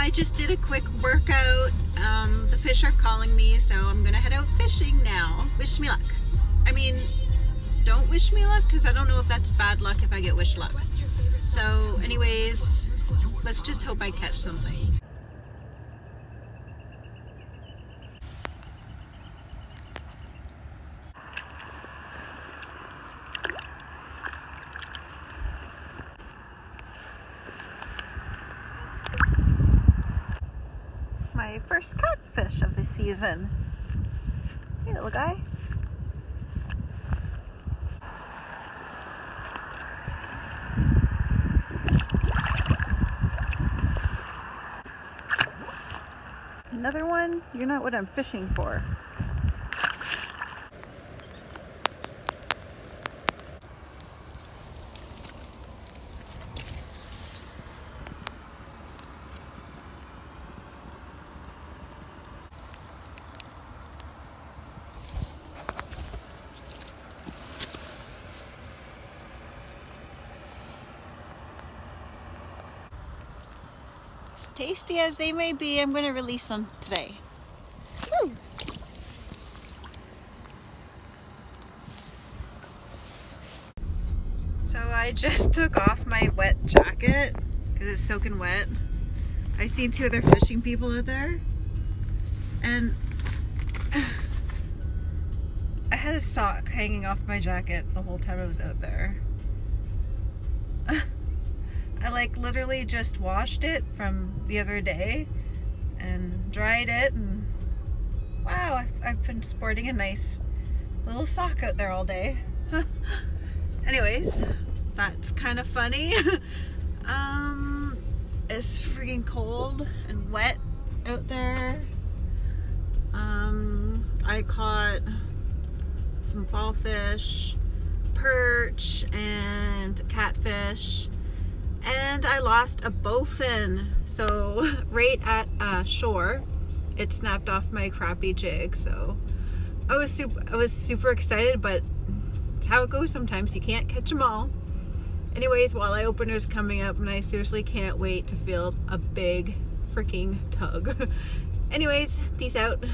I just did a quick workout. The fish are calling me, so I'm gonna head out fishing now. Wish me luck. I mean, don't wish me luck, because I don't know if that's bad luck if I get wish luck. So anyways, let's just hope I catch something. My first catfish of the season. Hey, little guy. Another one? You're not what I'm fishing for. As tasty as they may be, I'm going to release them today. Woo. So I just took off my wet jacket because it's soaking wet. I seen two other fishing people out there, and I had a sock hanging off my jacket the whole time I was out there. I like literally just washed it from the other day and dried it, and wow, I've been sporting a nice little sock out there all day. Anyways, that's kind of funny. It's freaking cold and wet out there. I caught some fall fish, perch, and catfish. And I lost a bowfin. So right at shore, it snapped off my crappie jig. So I was super excited, but it's how it goes sometimes. You can't catch them all. Anyways, walleye opener's coming up, and I seriously can't wait to feel a big freaking tug. Anyways, peace out.